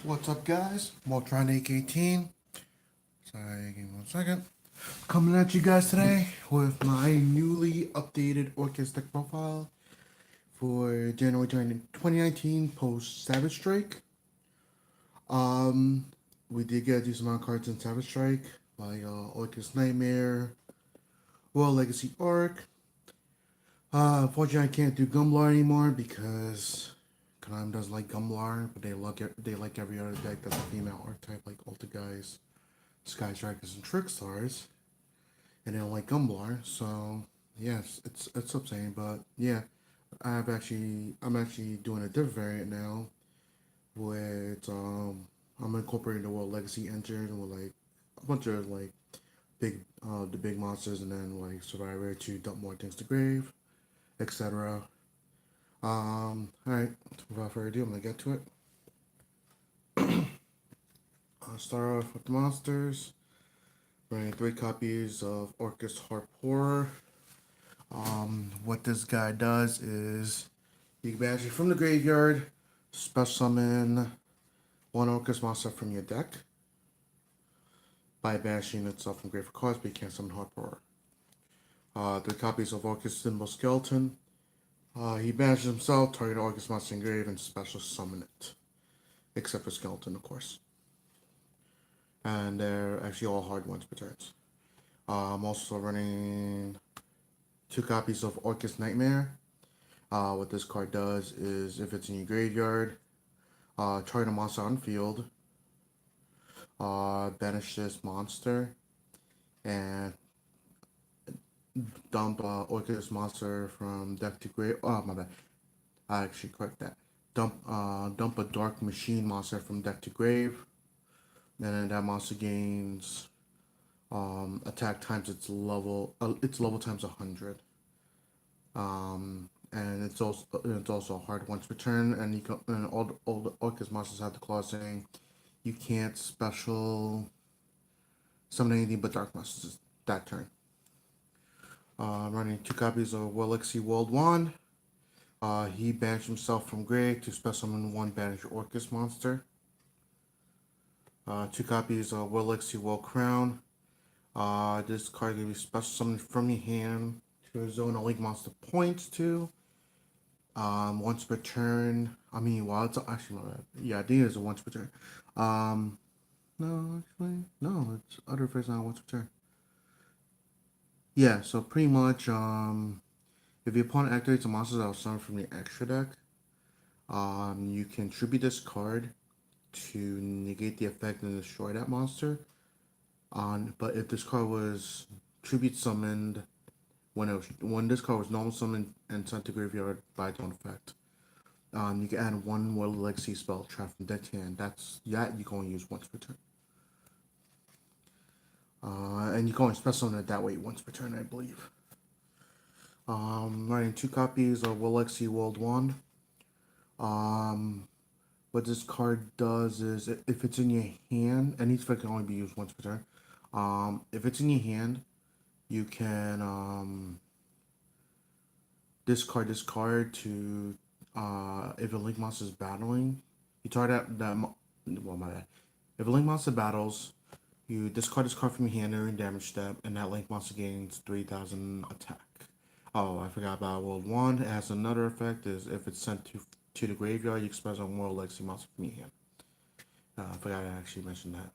What's up, guys? Voltron 18. Sorry, give me 1 second. Coming at you guys today with my newly updated Orcust deck profile for January 2019 post Savage Strike. Um, we did get a decent amount of cards in Savage Strike, like Orcust Nightmare, World Legacy Arc. Unfortunately, I can't do Gumblar anymore because Konami doesn't like Gumblar, but they like every other deck that's a female archetype, like Ultra Guys, Sky Strikers, and Trickstars, and they don't like Gumblar. So yes, it's upsetting, but yeah, I'm actually doing a different variant now, with I'm incorporating the World Legacy engine with like a bunch of like the big monsters, and then like Survivor to dump more things to grave, etc. Alright, without further ado, I'm gonna get to it. I'll start off with the monsters. Running 3 copies of Orcust Harp Horror. What this guy does is you can banish it from the graveyard, special summon 1 Orcust monster from your deck by banishing itself from grave for cards, but you can't summon Harp Horror. 3 copies of Orcust Symbol Skeleton. He banishes himself, target Orcust monster in grave, and special summon it. Except for Skeleton, of course. And they're actually all hard ones per turn. I'm also running 2 copies of Orcust Nightmare. What this card does is, if it's in your graveyard, target a monster on field, banish this monster, and dump Orcust monster from deck to grave. Oh, my bad. I actually correct that. Dump a Dark Machine monster from deck to grave. And then that monster gains attack times its level times 100. And it's also a hard once per turn, and all the Orcust monsters have the clause saying you can't special summon anything but dark monsters that turn. Running 2 copies of Welixy World Wand. He banished himself from grave to special summon 1 banished Orcust monster. 2 copies of Welixy World Crown. This card can be special summoned from your hand to a zone a link monster points to. Once per turn. I mean, well, it's actually not bad. Yeah, I think it's a once per turn. No, actually, no, it's other phase not once per turn. Yeah, so pretty much, if your opponent activates a monster that was summoned from the extra deck, you can tribute this card to negate the effect and destroy that monster. But if this card was tribute summoned when this card was normal summoned and sent to graveyard by its own effect, you can add 1 World Legacy spell trap from deck to hand. You can only use once per turn. And you can only special summon it that way once per turn, I believe. Running 2 copies of World Legacy World Wand. What this card does is, if it's in your hand, and each effect can only be used once per turn. If it's in your hand, you can discard this card to, if a link monster is battling, you target that. Well, my bad. If a link monster battles, you discard this card from your hand during damage step, and that link monster gains 3,000 attack. Oh, I forgot about World 1. It has another effect, is if it's sent to the graveyard, you can special on World Legacy monster from your hand. I forgot I actually mentioned that.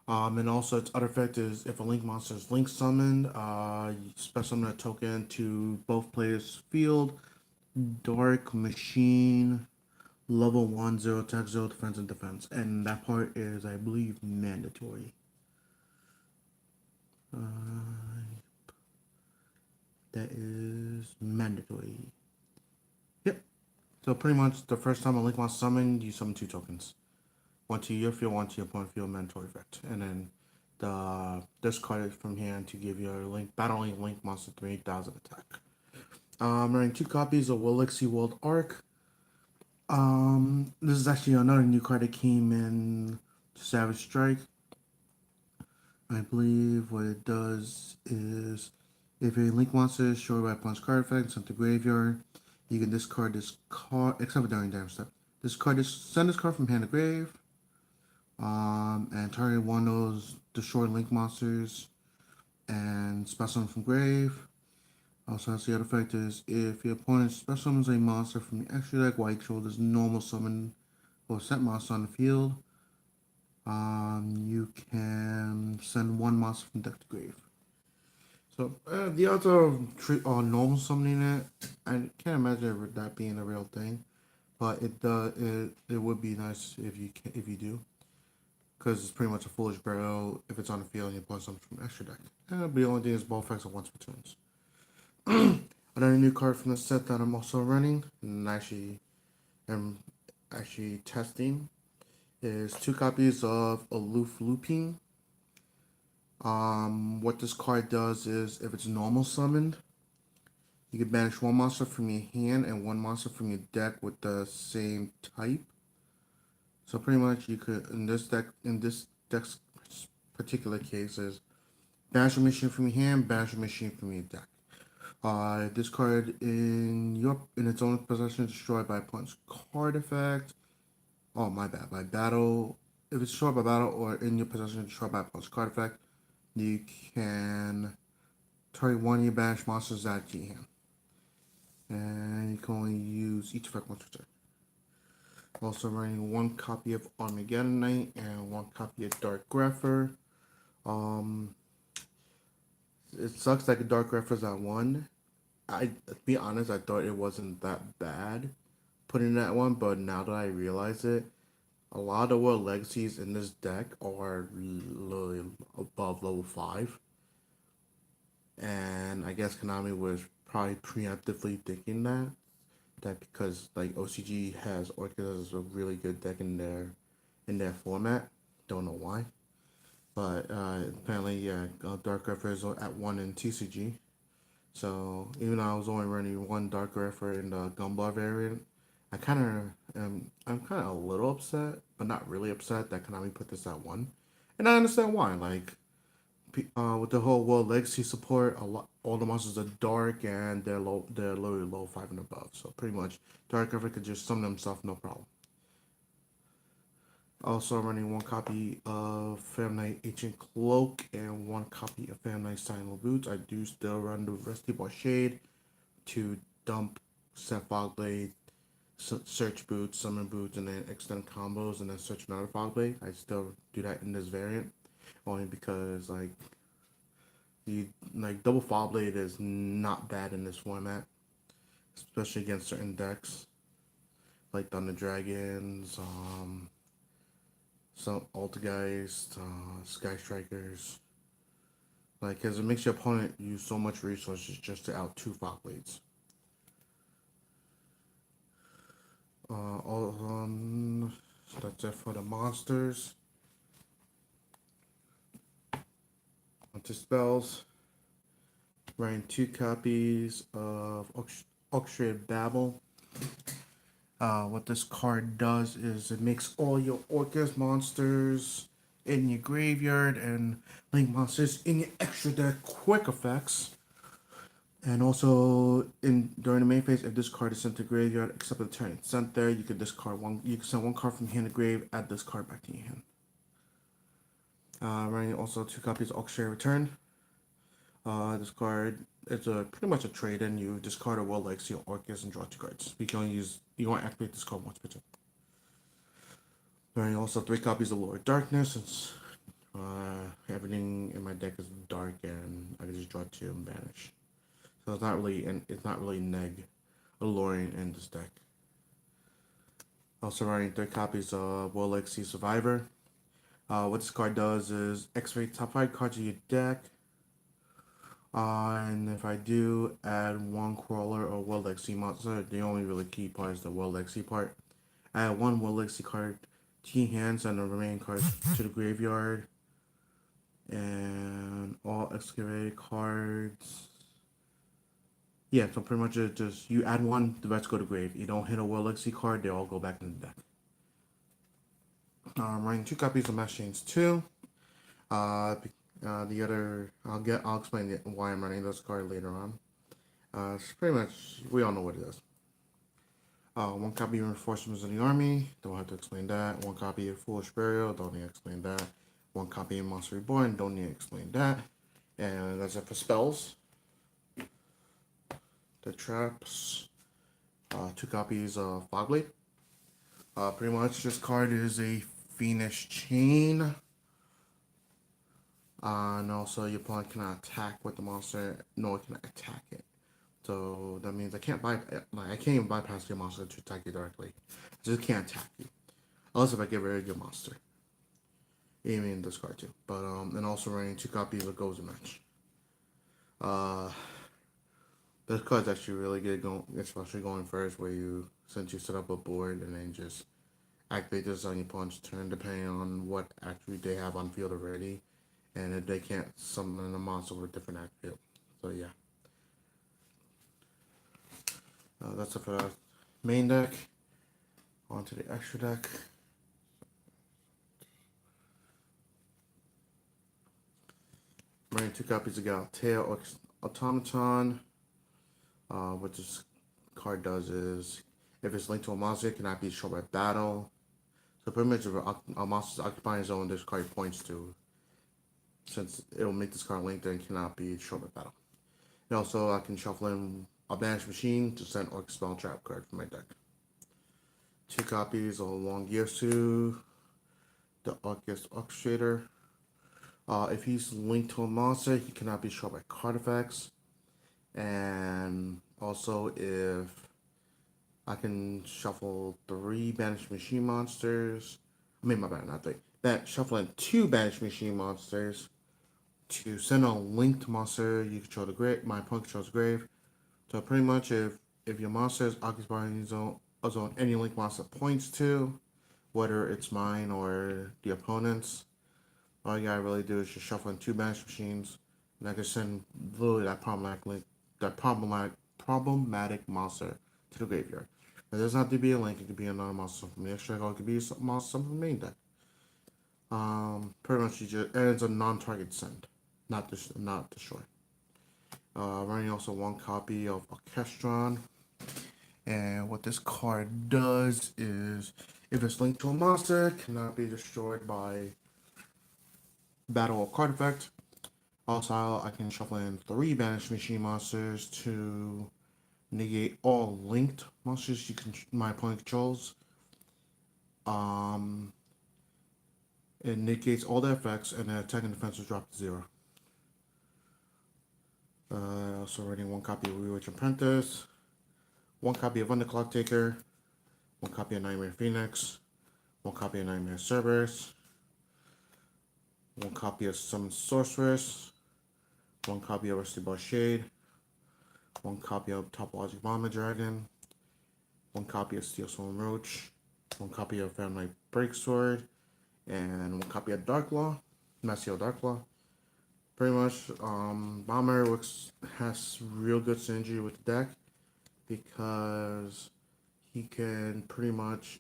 And also its other effect is, if a link monster is link summoned, you special summon a token to both players' field. Dark Machine, level 1, 0 attack, 0 defense, and defense. And that part is, I believe, mandatory. That is mandatory. Yep. So pretty much the first time a link monster summoned, you summon 2 tokens. 1 to your field, 1 to your opponent field, mandatory effect. And then discard it from hand to give your battling link monster 3,000 attack. I'm running 2 copies of Welixy World Arc. This is actually another new card that came in to Savage Strike. I believe what it does is, if a link monster is destroyed by a punch card effect sent to graveyard, you can discard this card, except for during damage step. Send this card from hand to grave. And target one of those destroy link monsters and special summon from grave. Also has the other effect is if your opponent special summons a monster from the extra deck while you control this normal summon or set monster on the field, you can send one monster from deck to grave. So the odds of normal summoning it, I can't imagine that being a real thing, but it would be nice if you do, because it's pretty much a foolish burial if it's on the field and you pull something from extra deck. But the only thing is ball effects are once per turns. Another new card from the set that I'm also running and am actually testing is 2 copies of Aloof Looping. What this card does is if it's normal summoned, you can banish one monster from your hand and one monster from your deck with the same type. So pretty much you could in this deck's particular case is banish a machine from your hand, banish a machine from your deck. This card in its own possession is destroyed by opponent's card effect. Oh my bad, by battle. If it's destroyed by battle or in your possession destroyed by opponent's card effect, you can target one of your banished monsters out of your hand. And you can only use each effect once per turn. Also running 1 copy of Armageddon Knight and 1 copy of Dark Grepher. It sucks that the Dark Grepher's at 1. To be honest, I thought it wasn't that bad putting that one, but now that I realize it, a lot of the World Legacies in this deck are literally above level 5. And I guess Konami was probably preemptively thinking that because like OCG has Orcust as a really good deck in their format. Don't know why. But apparently, yeah, Dark Grepher is at 1 in TCG. So even though I was only running 1 Dark Grepher in the Gumbar variant, I'm kind of a little upset, but not really upset that Konami put this at 1. And I understand why. Like, with the whole World Legacy support, all the monsters are dark and they're literally low 5 and above. So pretty much, Dark Grepher could just summon himself, no problem. Also running 1 copy of Phantom Knight Ancient Cloak and 1 copy of Phantom Knight Silent Boots. I do still run the Rusty Bar Shade to dump set Fog Blade, search boots, summon boots, and then extend combos, and then search another Fog Blade. I still do that in this variant, only because double Fog Blade is not bad in this format, especially against certain decks like Thunder Dragons, some Altergeist, Sky Strikers. Like, because it makes your opponent use so much resources just to out 2 Fog Blades. That's it for the monsters. Onto spells. Running 2 copies of Orchestrated Babel. What this card does is it makes all your Orcust monsters in your graveyard and link monsters in your extra deck quick effects. And also during the main phase, if this card is sent to graveyard, except the turn it's sent there, you can discard one. You can send 1 card from hand to grave, add this card back to your hand. Running also 2 copies of Orchestrated Return. This card it's pretty much a trade-in. You discard a World Legacy Orcust and draw 2 cards. You can only activate this card once per turn. Running also 3 copies of Lord of Darkness. Since everything in my deck is dark and I can just draw 2 and banish. So it's not really neg alluring in this deck. Also running 3 copies of World Legacy Survivor. What this card does is X-ray top 5 cards of your deck. And if I do add 1 crawler or World Legacy monster, the only really key part is the World Legacy part. Add 1 World Legacy card to your hands and the remaining cards to the graveyard. And all excavated cards. Yeah, so pretty much it's just you add 1, the rest go to grave. You don't hit a World Legacy card, they all go back in the deck. I'm running 2 copies of Mass Chains 2. The other, I'll explain why I'm running this card later on. It's pretty much, we all know what it is. One copy of Reinforcements in the Army, don't have to explain that. One copy of Foolish Burial, don't need to explain that. One copy of Monster Reborn, don't need to explain that. And that's it for spells. The traps, two copies of Fogblade. Pretty much this card is a Fiendish Chain. And also your opponent cannot attack with the monster, nor can attack it. So that means I can't even bypass your monster to attack you directly. I just can't attack you. Unless if I get rid of your monster. Even this card too. But and also running two copies of Goes Match. This card's actually really good going, especially going first where since you set up a board and then just activate this on your opponent's turn depending on what attribute they have on field already. And if they can't summon a monster with different attribute. So yeah. That's it for the main deck. On to the extra deck. Running two copies of Galatea Automaton. What this card does is, if it's linked to a monster, it cannot be destroyed by battle. So pretty much if a monster is occupying a zone, this card points to, since it will make this card linked and cannot be destroyed by battle. And also, I can shuffle in a Banish Machine to send Orc Spell Trap card from my deck. Two copies of Longyesu, the Orcust Orchestrator. If he's linked to a monster, he cannot be destroyed by card effects. And also, if I can shuffle three Banished Machine monsters, my bad, not three. Shuffling two Banished Machine monsters to send a linked monster you control the grave. My opponent controls the grave. So pretty much, if your monster is occupying a zone any linked monster points to, whether it's mine or the opponent's, all you gotta really do is just shuffle in two Banished Machines, and I can send literally that problematic monster to the graveyard. It doesn't have to be a link; it could be another monster from the extra deck, or it could be a monster from the main deck. Pretty much, and it's a non-target send, not destroy. Running also one copy of Orchestron. And what this card does is, if it's linked to a monster, it cannot be destroyed by battle or card effect. Also, I can shuffle in three Banished Machine monsters to negate all linked monsters my opponent controls. It negates all the effects, and the attack and defense is dropped to 0. Also running one copy of Rewitch Apprentice, one copy of Underclock Taker, one copy of Nightmare Phoenix, one copy of Nightmare Cerberus, one copy of Summon Sorceress, one copy of Rusty Bar Shade, one copy of Topologic Bomber Dragon, one copy of Steel Stone Roach, one copy of Family Breaksword, and one copy of Darklaw, Messiel Darklaw. Pretty much, Bomber has real good synergy with the deck because he can pretty much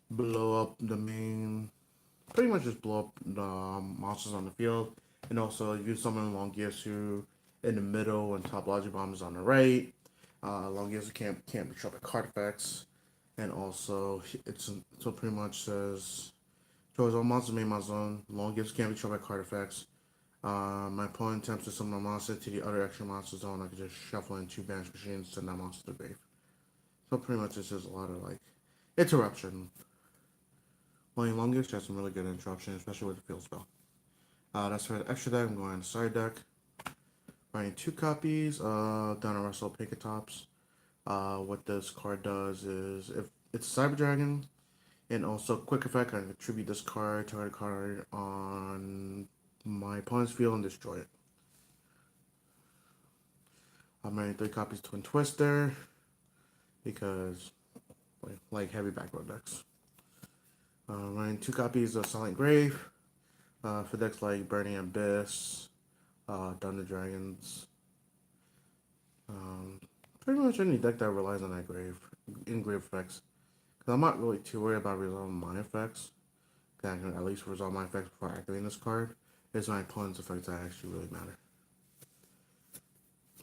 blow up just blow up the monsters on the field, and also use summon Longyesu in the middle and Topologic Bombers on the right. Longyesu can't be troubled by card effects, and also so pretty much says chose all monsters made my zone. Longyesu can't be troubled by card effects. My opponent attempts to summon a monster to the other extra monster zone. I can just shuffle in two Banished Machines, send that monster to the grave. So pretty much this is a lot of interruption. Playing Longest has some really good interruption, especially with the field spell. That's for the extra deck. I'm going on the side deck. Running two copies of Donna Russell Pinkatops. What this card does is, if it's a Cyber Dragon, and also quick effect, I can attribute this card to a card on my opponent's field and destroy it. I'm running three copies of Twin Twister because like heavy backrow decks. Running two copies of Silent Grave for decks like Burning Abyss, Thunder Dragons. Pretty much any deck that relies on that grave effects. Because I'm not really too worried about resolving my effects. I can at least resolve my effects before activating this card. It's my opponent's effects that actually really matter.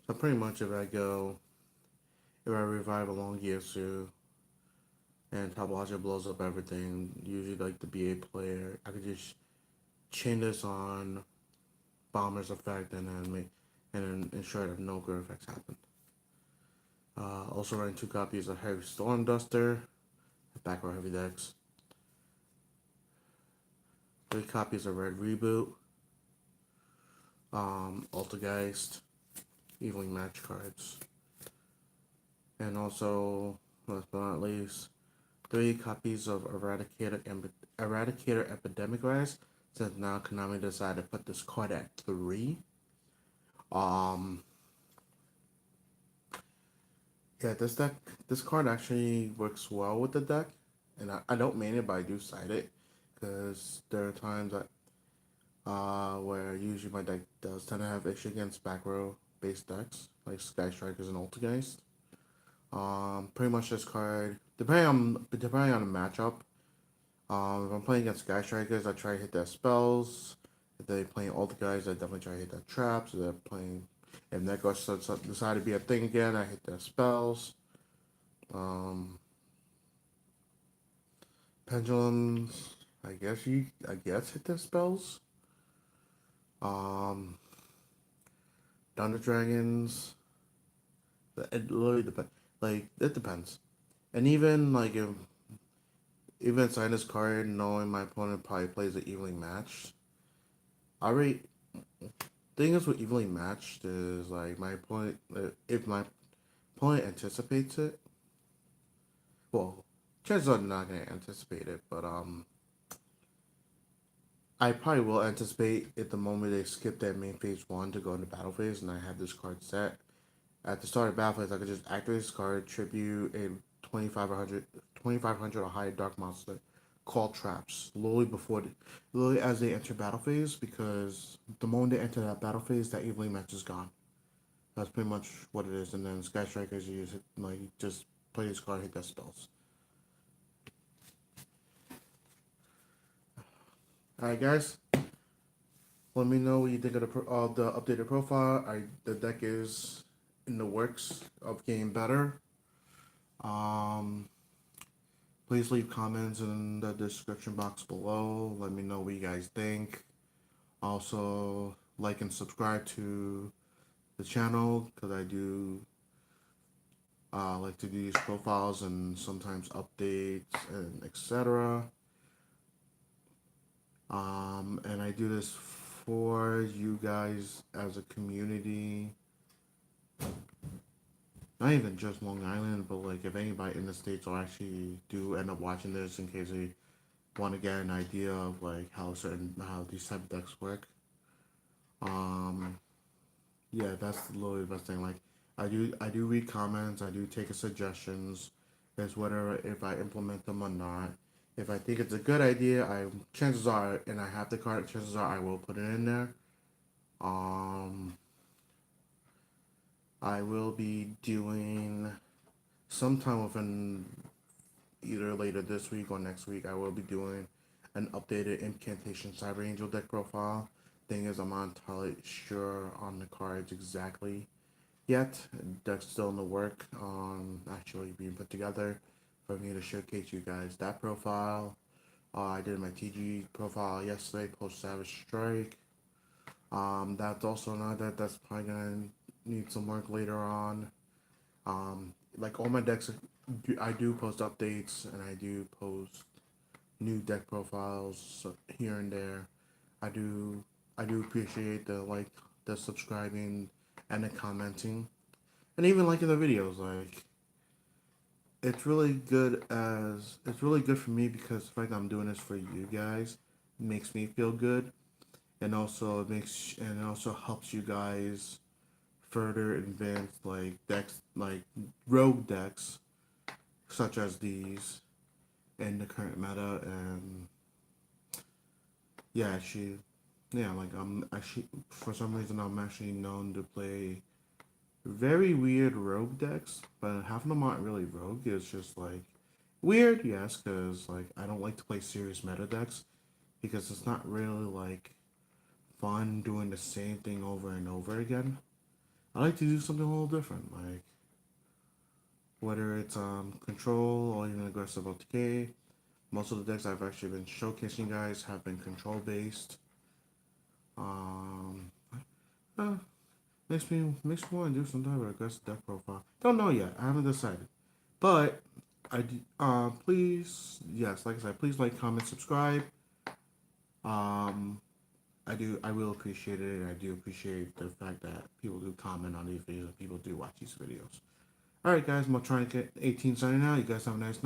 So pretty much if I revive a Longyesu, and Tablaja blows up everything. Usually like the BA player, I could just chain this on Bomber's effect and then ensure that no good effects happen. Also running 2 copies of Heavy Storm Duster, back row heavy decks. 3 copies of Red Reboot, Altergeist, Evenly Match cards. And also, last but not least, 3 copies of Eradicator Epidemic Rise, since now Konami decided to put this card at 3. Um, yeah, this card actually works well with the deck, and I don't main it, but I do side it, because there are times that where usually my deck does tend to have issue against back row based decks like Sky Strikers and Altergeist. Pretty much this card, depending on the matchup. If I'm playing against Sky Strikers, I try to hit their spells. If they're playing Altergeist, I definitely try to hit their traps. If they're playing, if Necros decide to be a thing again, I hit their spells. Pendulums, I guess hit their spells. Um, Thunder Dragons, it literally depends. Like it depends, and even like if even inside this card, knowing my opponent probably plays it evenly matched, I already thing is with evenly matched is like my opponent if my opponent anticipates it, well, chances are they're not gonna anticipate it, but I probably will anticipate it the moment they skip that main phase 1 to go into battle phase, and I have this card set. At the start of battle phase, I could just activate this card, tribute a 2500 or higher dark monster, call traps, literally as they enter battle phase, because the moment they enter that battle phase, that evenly match is gone. That's pretty much what it is, and then Sky Strikers, you use it, like, just play this card, hit that spells. Alright, guys. Let me know what you think of the updated profile. The deck is in the works of getting better. Um, Please leave comments in the description box below. Let me know what you guys think. Also, like and subscribe to the channel because I do like to do these profiles and sometimes updates and etc. And I do this for you guys as a community. Not even just Long Island, but like if anybody in the States will actually do end up watching this in case they want to get an idea of like how these type of decks work. Um, yeah, that's literally the best thing. Like I do read comments, I do take suggestions. It's whether if I implement them or not. If I think it's a good idea, chances are, and I have the card, chances are I will put it in there. Um, I will be doing sometime within either later this week or next week. I will be doing an updated Incantation Cyber Angel deck profile. Thing is, I'm not entirely sure on the cards exactly yet. Deck's still in the work on actually being put together for me to showcase you guys that profile. I did my TG profile yesterday post Savage Strike. That's also not that's probably gonna need some work later on. Like all my decks, I do post updates and I do post new deck profiles here and there. I do I do appreciate the subscribing and the commenting and even liking the videos. Like it's really good for me because the fact that I'm doing this for you guys makes me feel good, and also it also helps you guys further advance like decks like rogue decks such as these in the current meta. And yeah, actually, yeah, like I'm actually for some reason I'm actually known to play very weird rogue decks, but half of them aren't really rogue. It's just like weird, yes, because like I don't like to play serious meta decks because it's not really like fun doing the same thing over and over again. I like to do something a little different, like whether it's control or even aggressive OTK. Most of the decks I've actually been showcasing, guys, have been control based. Um, uh, makes me want to do some type of aggressive deck profile. Don't know yet. I haven't decided, but please, yes, like I said, please like, comment, subscribe. Um, I will appreciate it. I do appreciate the fact that people do comment on these videos and people do watch these videos. All right, guys, I'm trying to get 18 signing out. You guys have a nice night.